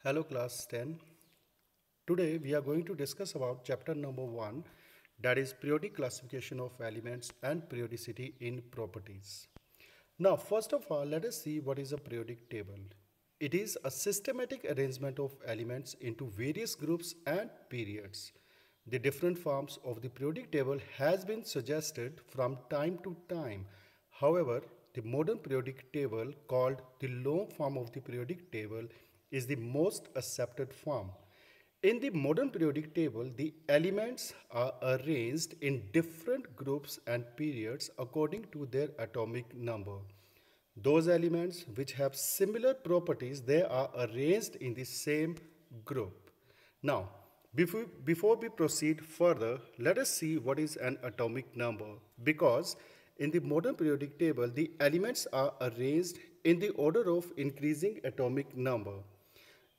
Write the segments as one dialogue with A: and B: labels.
A: Hello class 10. Today we are going to discuss about chapter number 1, that is periodic classification of elements and periodicity in properties. Now first of all, let us see what is a periodic table. It is a systematic arrangement of elements into various groups and periods. The different forms of the periodic table has been suggested from time to time. However, the modern periodic table, called the long form of the periodic table, is the most accepted form. In the modern periodic table, the elements are arranged in different groups and periods according to their atomic number. Those elements which have similar properties, they are arranged in the same group. Now, before we proceed further, let us see what is an atomic number, because in the modern periodic table, the elements are arranged in the order of increasing atomic number.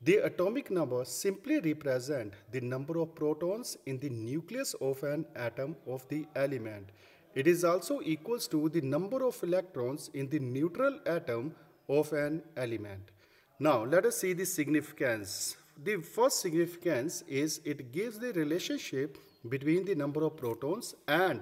A: The atomic number simply represent the number of protons in the nucleus of an atom of the element. It is also equals to the number of electrons in the neutral atom of an element. Now let us see the significance. The first significance is it gives the relationship between the number of protons and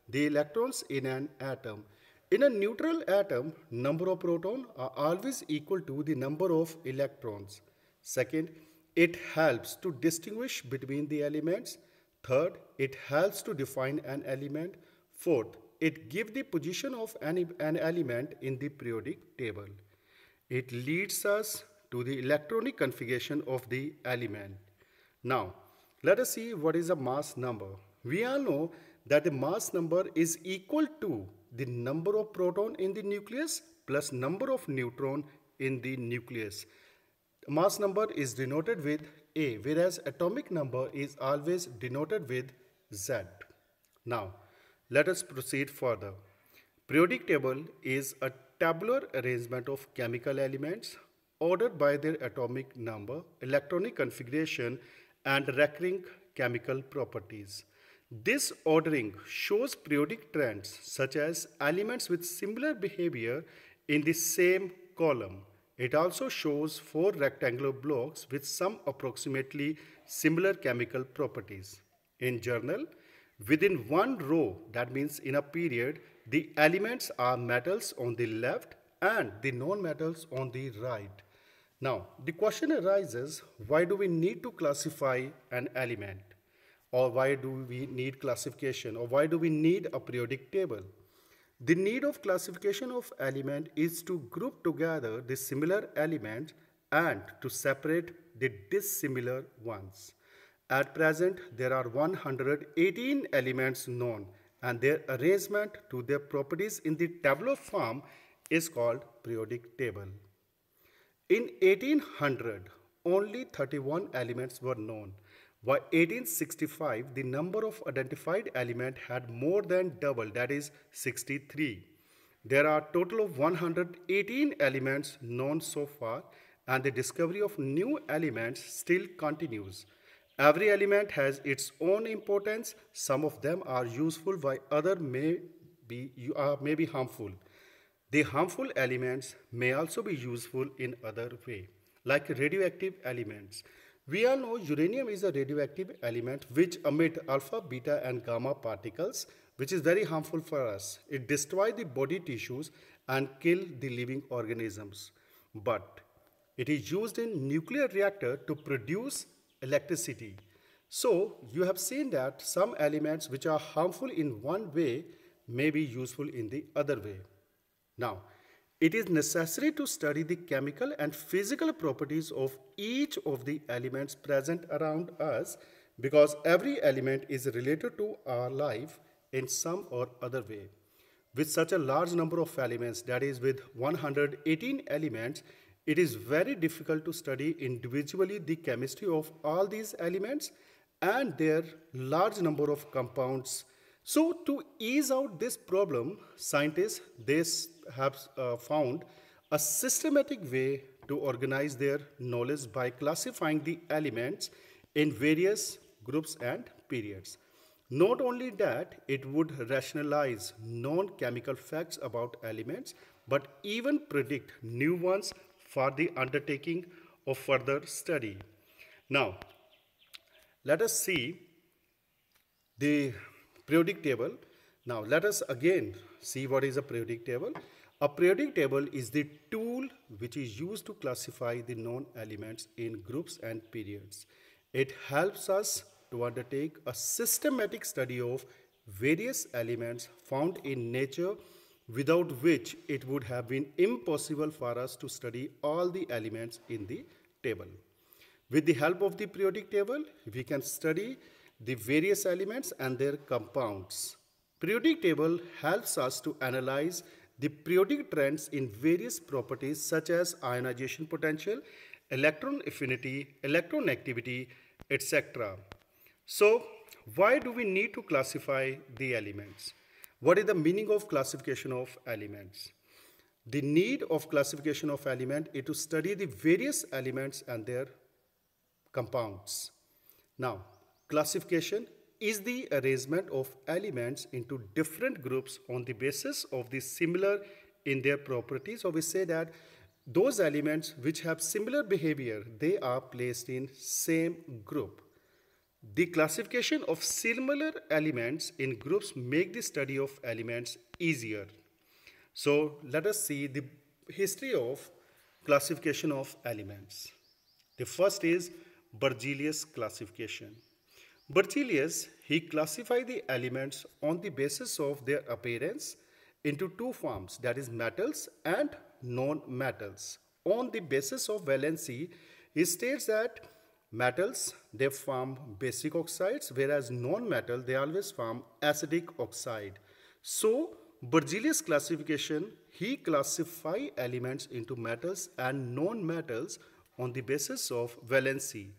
A: the electrons in an atom. In a neutral atom, number of protons are always equal to the number of electrons. Second, it helps to distinguish between the elements. Third, it helps to define an element. Fourth, it gives the position of an element in the periodic table. It leads us to the electronic configuration of the element. Now, let us see what is a mass number. We all know that the mass number is equal to the number of proton in the nucleus plus number of neutron in the nucleus. Mass number is denoted with A, whereas atomic number is always denoted with Z. Now, let us proceed further. Periodic table is a tabular arrangement of chemical elements ordered by their atomic number, electronic configuration, and recurring chemical properties. This ordering shows periodic trends such as elements with similar behavior in the same column. It also shows 4 rectangular blocks with some approximately similar chemical properties. In general, within one row, that means in a period, the elements are metals on the left and the non-metals on the right. Now, the question arises, why do we need to classify an element? Or why do we need classification? Or why do we need a periodic table? The need of classification of element is to group together the similar elements and to separate the dissimilar ones. At present, there are 118 elements known, and their arrangement to their properties in the tabular form is called periodic table. In 1800, only 31 elements were known. By 1865, the number of identified elements had more than doubled, that is 63. There are a total of 118 elements known so far, and the discovery of new elements still continues. Every element has its own importance. Some of them are useful while others may be harmful. The harmful elements may also be useful in other way, like radioactive elements. We all know uranium is a radioactive element which emit alpha, beta and gamma particles, which is very harmful for us. It destroys the body tissues and kill the living organisms. But it is used in nuclear reactor to produce electricity. So you have seen that some elements which are harmful in one way may be useful in the other way. Now, it is necessary to study the chemical and physical properties of each of the elements present around us, because every element is related to our life in some or other way. With such a large number of elements, that is with 118 elements, it is very difficult to study individually the chemistry of all these elements and their large number of compounds. So to ease out this problem, scientists have found a systematic way to organize their knowledge by classifying the elements in various groups and periods. Not only that, it would rationalize known chemical facts about elements, but even predict new ones for the undertaking of further study. Now, let us see the periodic table. Now, let us again see what is a periodic table. A periodic table is the tool which is used to classify the known elements in groups and periods. It helps us to undertake a systematic study of various elements found in nature, without which it would have been impossible for us to study all the elements in the table. With the help of the periodic table, we can study the various elements and their compounds. Periodic table helps us to analyze the periodic trends in various properties such as ionization potential, electron affinity, electronegativity, etc. So, why do we need to classify the elements? What is the meaning of classification of elements? The need of classification of element is to study the various elements and their compounds. Now, classification is the arrangement of elements into different groups on the basis of the similar in their properties, or we say that those elements which have similar behavior, they are placed in same group. The classification of similar elements in groups make the study of elements easier. So let us see the history of classification of elements. The first is Berzelius classification. Berzelius, he classified the elements on the basis of their appearance into two forms, that is metals and non-metals. On the basis of valency, he states that metals, they form basic oxides, whereas non-metal, they always form acidic oxide. So, Berzelius classification, he classify elements into metals and non-metals on the basis of valency,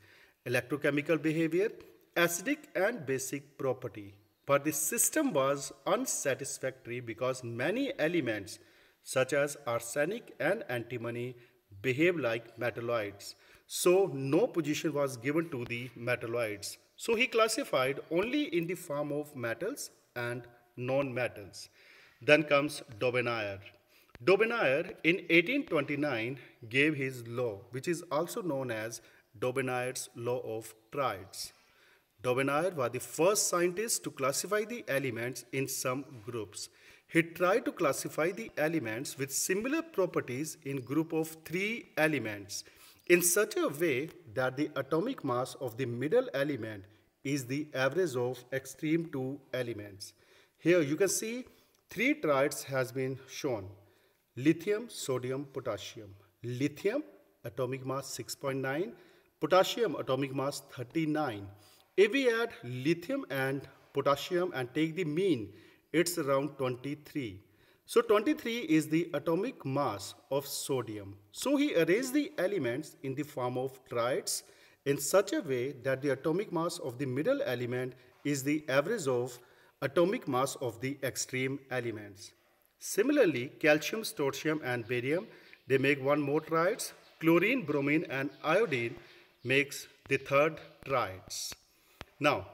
A: electrochemical behavior, acidic and basic property. But the system was unsatisfactory because many elements such as arsenic and antimony behave like metalloids. So no position was given to the metalloids. So he classified only in the form of metals and non-metals. Then comes Daubeney. Daubeney in 1829 gave his law, which is also known as Daubeney's law of triads. Daubeney was the first scientist to classify the elements in some groups. He tried to classify the elements with similar properties in group of 3 elements in such a way that the atomic mass of the middle element is the average of extreme 2 elements. Here you can see 3 triads has been shown: lithium, sodium, potassium. Lithium atomic mass 6.9, potassium atomic mass 39. If we add lithium and potassium and take the mean, it's around 23. So 23 is the atomic mass of sodium. So he arranged the elements in the form of triads in such a way that the atomic mass of the middle element is the average of atomic mass of the extreme elements. Similarly, calcium, strontium and barium, they make one more triads. Chlorine, bromine and iodine makes the third triads. Now,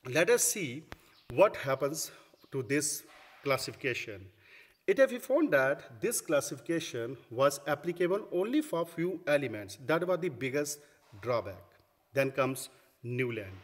A: let us see what happens to this classification. It has been found that this classification was applicable only for few elements. That was the biggest drawback. Then comes Newland.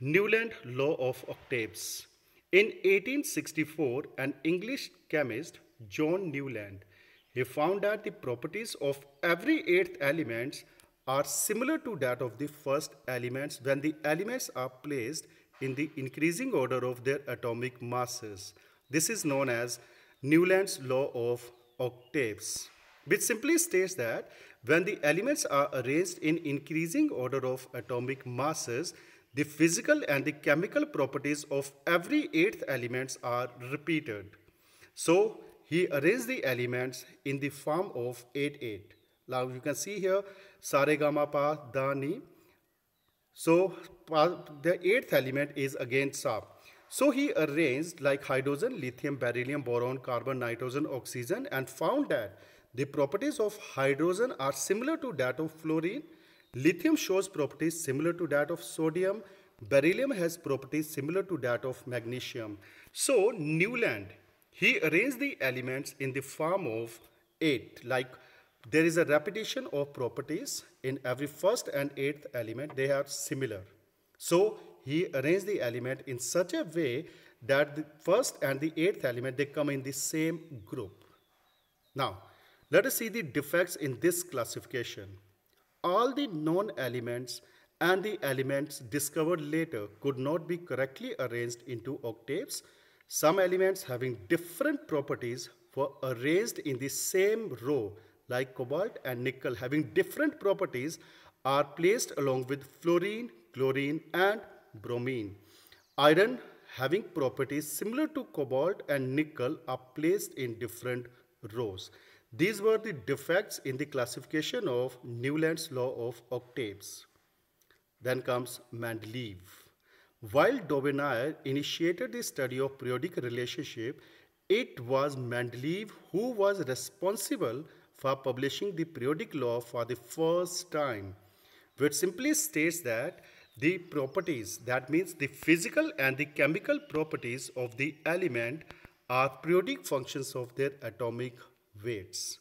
A: Newland law of octaves. In 1864, an English chemist, John Newland, he found that the properties of every 8th element are similar to that of the first elements when the elements are placed in the increasing order of their atomic masses. This is known as Newland's law of octaves, which simply states that when the elements are arranged in increasing order of atomic masses, the physical and the chemical properties of every 8th elements are repeated. So he arranged the elements in the form of 8-8. Now you can see here sa re ga ma pa da ni. So the 8th element is again Sa. So he arranged like hydrogen, lithium, beryllium, boron, carbon, nitrogen, oxygen, and found that the properties of hydrogen are similar to that of fluorine. Lithium shows properties similar to that of sodium. Beryllium has properties similar to that of magnesium. So Newland, he arranged the elements in the form of 8, like there is a repetition of properties in every first and eighth element. They are similar. So he arranged the element in such a way that the first and the eighth element, they come in the same group. Now, let us see the defects in this classification. All the known elements and the elements discovered later could not be correctly arranged into octaves. Some elements having different properties were arranged in the same row, like cobalt and nickel having different properties are placed along with fluorine, chlorine and bromine. Iron having properties similar to cobalt and nickel are placed in different rows. These were the defects in the classification of Newland's law of octaves. Then comes Mendeleev. While Daubigny initiated the study of periodic relationship, it was Mendeleev who was responsible for publishing the periodic law for the first time, which simply states that the properties, that means the physical and the chemical properties of the element, are periodic functions of their atomic weights.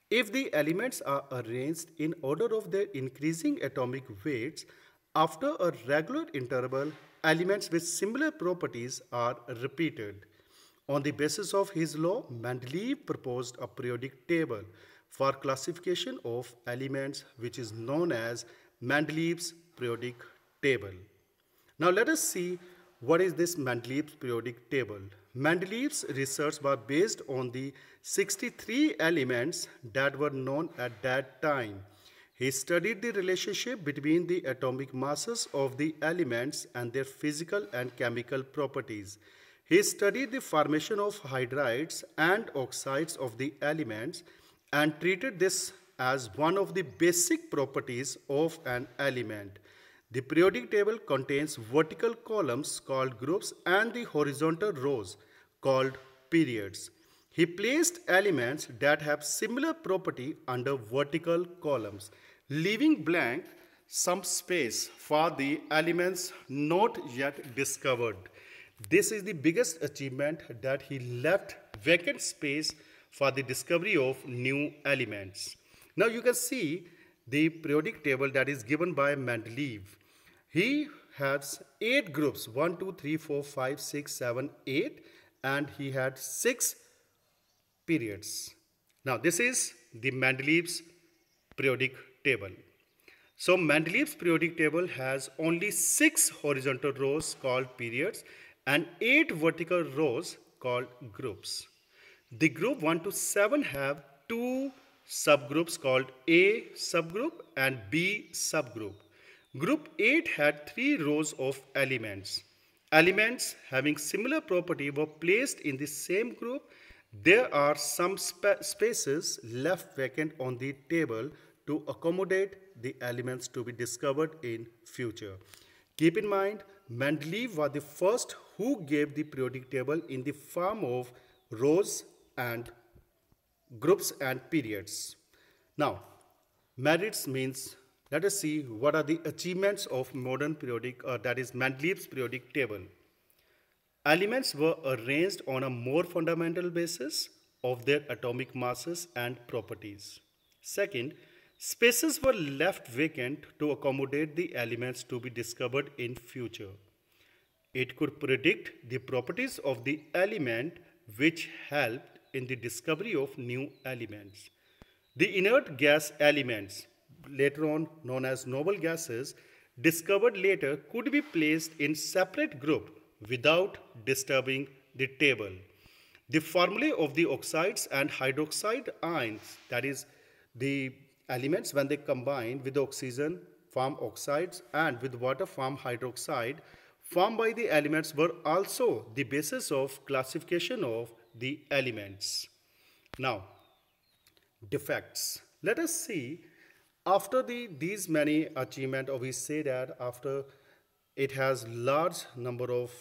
A: If the elements are arranged in order of their increasing atomic weights, after a regular interval, elements with similar properties are repeated. On the basis of his law, Mendeleev proposed a periodic table for classification of elements, which is known as Mendeleev's periodic table. Now let us see what is this Mendeleev's periodic table. Mendeleev's research was based on the 63 elements that were known at that time. He studied the relationship between the atomic masses of the elements and their physical and chemical properties. He studied the formation of hydrides and oxides of the elements and treated this as one of the basic properties of an element. The periodic table contains vertical columns called groups and the horizontal rows called periods. He placed elements that have similar property under vertical columns, leaving blank some space for the elements not yet discovered. This is the biggest achievement, that he left vacant space for the discovery of new elements. Now you can see the periodic table that is given by Mendeleev. He has 8 groups, 1, 2, 3, 4, 5, 6, 7, 8, and he had 6 periods. Now this is the Mendeleev's periodic table. So Mendeleev's periodic table has only 6 horizontal rows called periods and 8 vertical rows called groups. The group 1 to 7 have 2 subgroups called A subgroup and B subgroup. Group 8 had 3 rows of elements. Elements having similar property were placed in the same group. There are some spaces left vacant on the table to accommodate the elements to be discovered in future. Keep in mind, Mendeleev was the first who gave the periodic table in the form of rows and groups and periods. Now, merits means, let us see what are the achievements of modern periodic, that is Mendeleev's periodic table. Elements were arranged on a more fundamental basis of their atomic masses and properties. Second, spaces were left vacant to accommodate the elements to be discovered in future. It could predict the properties of the element, which helped in the discovery of new elements. The inert gas elements, later on known as noble gases, discovered later could be placed in separate groups without disturbing the table. The formulae of the oxides and hydroxide ions, that is the elements when they combine with oxygen form oxides and with water form hydroxide, formed by the elements, were also the basis of classification of the elements. Now, defects. Let us see, after these many achievements, or we say that after it has large number of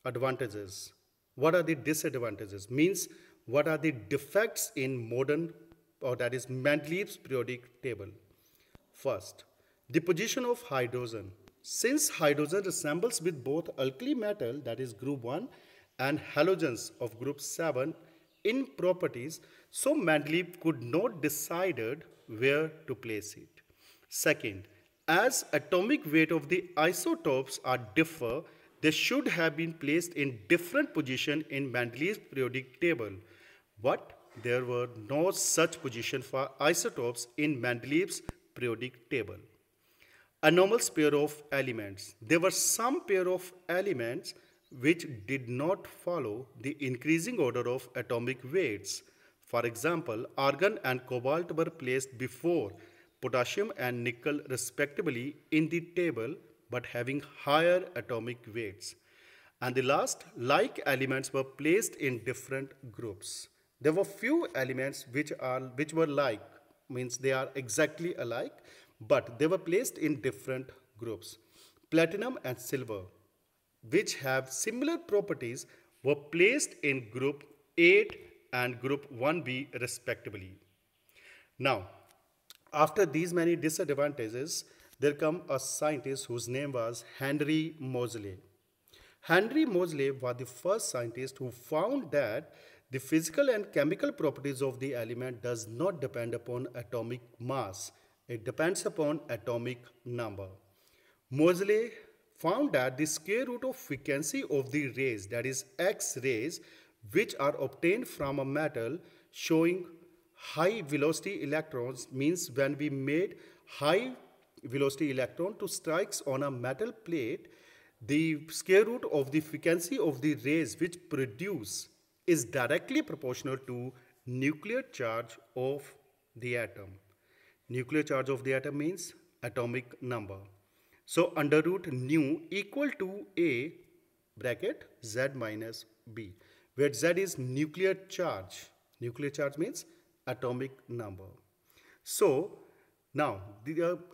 A: advantages, what are the disadvantages? Means, what are the defects in modern, or that is Mendeleev's periodic table? First, the position of hydrogen. Since hydrogen resembles with both alkali metal, that is group 1, and halogens of group 7, in properties, so Mendeleev could not decide where to place it. Second, as atomic weight of the isotopes are differ, they should have been placed in different position in Mendeleev's periodic table. But there were no such position for isotopes in Mendeleev's periodic table. Anomalous pair of elements. There were some pair of elements which did not follow the increasing order of atomic weights. For example, argon and cobalt were placed before potassium and nickel respectively in the table but having higher atomic weights. And the last, like elements were placed in different groups. There were few elements which were like, means they are exactly alike, but they were placed in different groups. Platinum and silver, which have similar properties, were placed in group 8 and group 1b respectively. Now, after these many disadvantages, there come a scientist whose name was Henry Moseley. Henry Moseley was the first scientist who found that the physical and chemical properties of the element does not depend upon atomic mass. It depends upon atomic number. Moseley found that the square root of frequency of the rays, that is X-rays, which are obtained from a metal showing high velocity electrons, means when we made high velocity electron to strikes on a metal plate, the square root of the frequency of the rays which produce is directly proportional to nuclear charge of the atom. Nuclear charge of the atom means atomic number. So under root nu equal to A bracket Z minus B, where Z is nuclear charge. Nuclear charge means atomic number. So now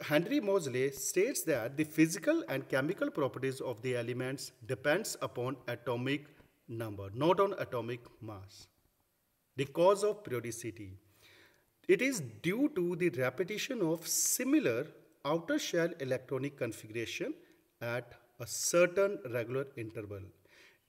A: Henry Moseley states that the physical and chemical properties of the elements depends upon atomic number, not on atomic mass. The cause of periodicity. It is due to the repetition of similar outer shell electronic configuration at a certain regular interval.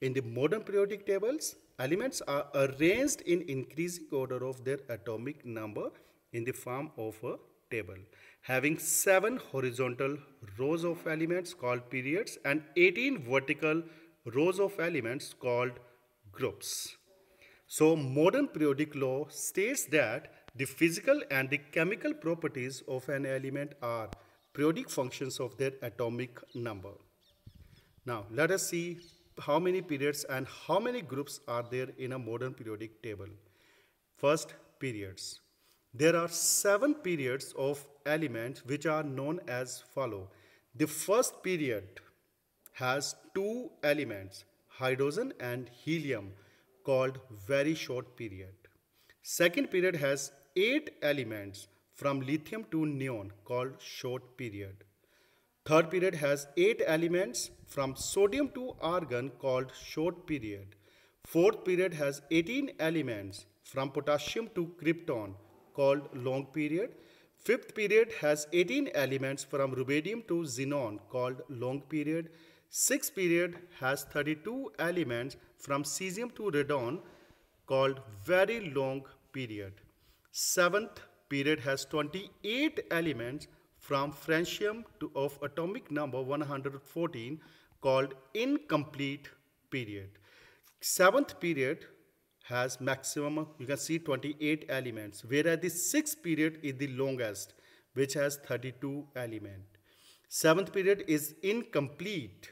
A: In the modern periodic tables, elements are arranged in increasing order of their atomic number in the form of a table, having 7 horizontal rows of elements called periods and 18 vertical rows of elements called groups. So modern periodic law states that the physical and the chemical properties of an element are periodic functions of their atomic number. Now let us see how many periods and how many groups are there in a modern periodic table. First, periods. There are 7 periods of elements which are known as follow. The first period has 2 elements, hydrogen and helium, called very short period. Second period has 8 elements from lithium to neon, called short period. Third period has 8 elements from sodium to argon, called short period. Fourth period has 18 elements from potassium to krypton, called long period. Fifth period has 18 elements from rubidium to xenon, called long period. Sixth period has 32 elements from cesium to radon, called very long period. Seventh period has 28 elements from francium of atomic number 114, called incomplete period. Seventh period has maximum, you can see 28 elements, whereas the sixth period is the longest, which has 32 elements. Seventh period is incomplete.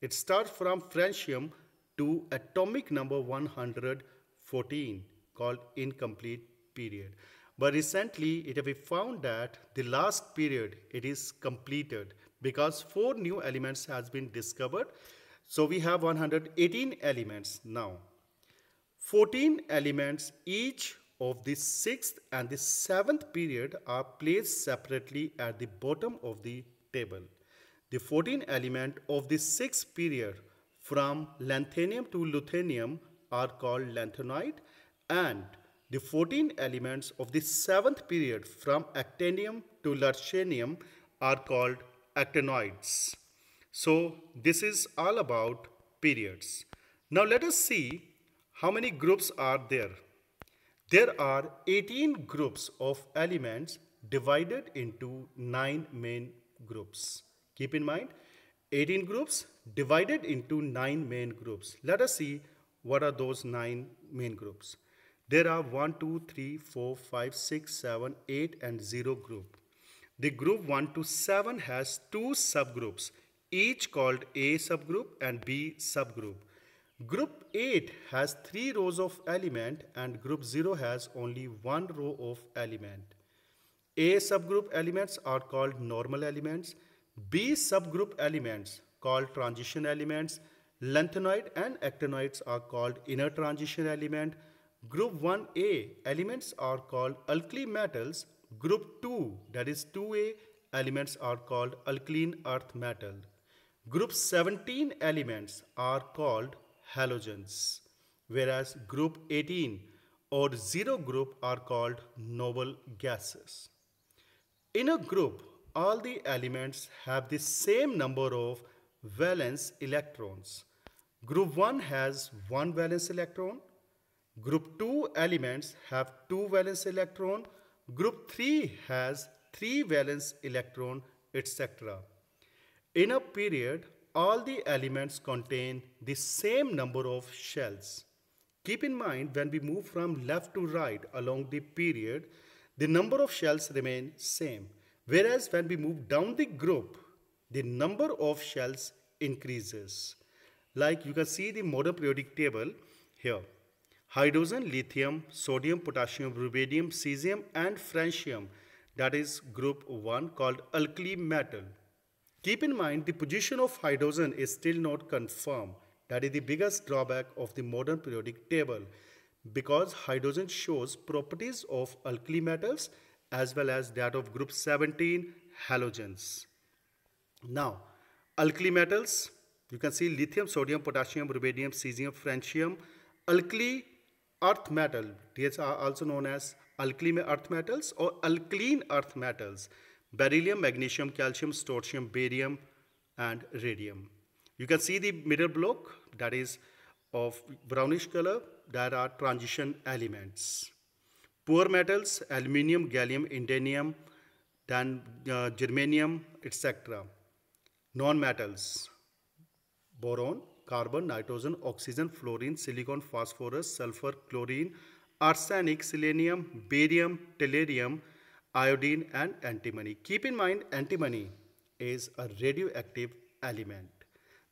A: It starts from francium to atomic number 114, called incomplete period. But recently it has been found that the last period, it is completed because 4 new elements has been discovered. So we have 118 elements now. 14 elements each of the 6th and the 7th period are placed separately at the bottom of the table. The 14 elements of the 6th period from lanthanum to lutetium are called lanthanoid, and the 14 elements of the 7th period from actinium to lutetium are called actinoids. So this is all about periods. Now let us see how many groups are there. There are 18 groups of elements divided into 9 main groups. Keep in mind, 18 groups divided into 9 main groups. Let us see what are those 9 main groups. There are 1, 2, 3, 4, 5, 6, 7, 8 and 0 group. The group 1 to 7 has 2 subgroups, each called A subgroup and B subgroup. Group 8 has 3 rows of element and group 0 has only 1 row of element. A subgroup elements are called normal elements. B subgroup elements called transition elements. Lanthanoid and actinoids are called inner transition element. Group 1A elements are called alkali metals. Group 2, that is 2A elements are called alkaline earth metal. Group 17 elements are called halogens, whereas group 18 or 0 group are called noble gases. In a group, all the elements have the same number of valence electrons. Group 1 has 1 valence electron. Group 2 elements have 2 valence electron. Group 3 has 3 valence electron, etc. In a period, all the elements contain the same number of shells. Keep in mind, when we move from left to right along the period, the number of shells remain same. Whereas when we move down the group, the number of shells increases. Like you can see the modern periodic table here. Hydrogen, lithium, sodium, potassium, rubidium, cesium and francium, that is group 1 called alkali metal. Keep in mind, the position of hydrogen is still not confirmed. That is the biggest drawback of the modern periodic table, because hydrogen shows properties of alkali metals as well as that of group 17 halogens. Now, alkali metals, you can see lithium, sodium, potassium, rubidium, cesium, francium. Alkali earth metal, these are also known as alkali earth metals or alkaline earth metals. Beryllium, magnesium, calcium, strontium, barium and radium. You can see the middle block, that is of brownish color, that are transition elements. Poor metals, aluminium, gallium, indium, then germanium, etc. Non-metals, boron, carbon, nitrogen, oxygen, fluorine, silicon, phosphorus, sulfur, chlorine, arsenic, selenium, barium, tellurium, iodine and antimony. Keep in mind, antimony is a radioactive element.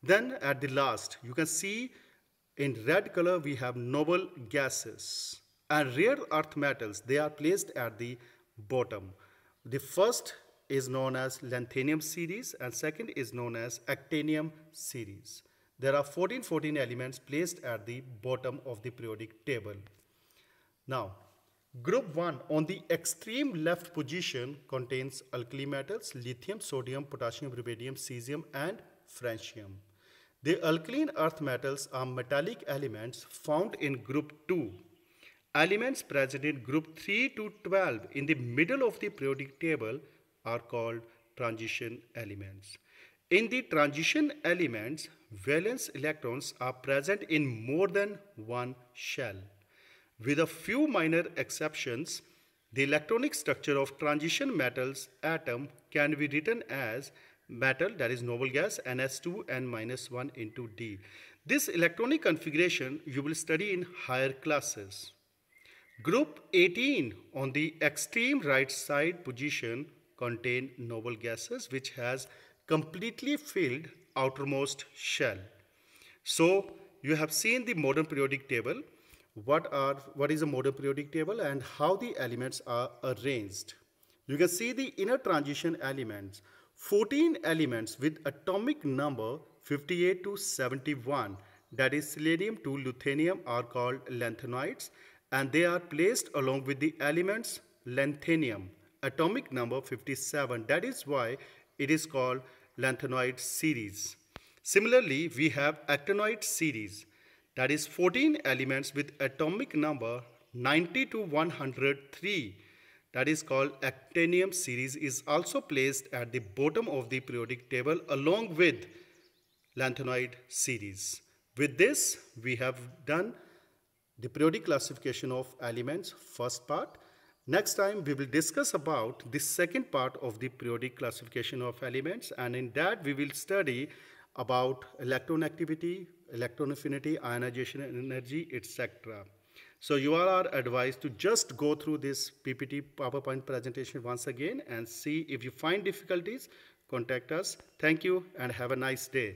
A: Then at the last, you can see in red color we have noble gases and rare earth metals. They are placed at the bottom. The first is known as lanthanum series and second is known as actinium series. There are 14 elements placed at the bottom of the periodic table. Now, group 1 on the extreme left position contains alkali metals, lithium, sodium, potassium, rubidium, cesium and francium. The alkaline earth metals are metallic elements found in group 2. Elements present in group 3 to 12 in the middle of the periodic table are called transition elements. In the transition elements, valence electrons are present in more than one shell. With a few minor exceptions, the electronic structure of transition metals atom can be written as metal, that is noble gas, NS2 and -1 into D. This electronic configuration you will study in higher classes. Group 18 on the extreme right side position contain noble gases which has completely filled outermost shell. So you have seen the modern periodic table. What is a modern periodic table and how the elements are arranged. You can see the inner transition elements. 14 elements with atomic number 58 to 71, that is selenium to lutetium, are called lanthanoids and they are placed along with the elements lanthanium, atomic number 57. That is why it is called lanthanoid series. Similarly, we have actinoid series, that is 14 elements with atomic number 90 to 103, that is called actinium series, is also placed at the bottom of the periodic table along with lanthanoid series. With this, we have done the periodic classification of elements, first part. Next time we will discuss about the second part of the periodic classification of elements, and in that we will study about electron activity, electron affinity, ionization energy, etc. So you all are advised to just go through this PPT PowerPoint presentation once again and see. If you find difficulties, contact us. Thank you and have a nice day.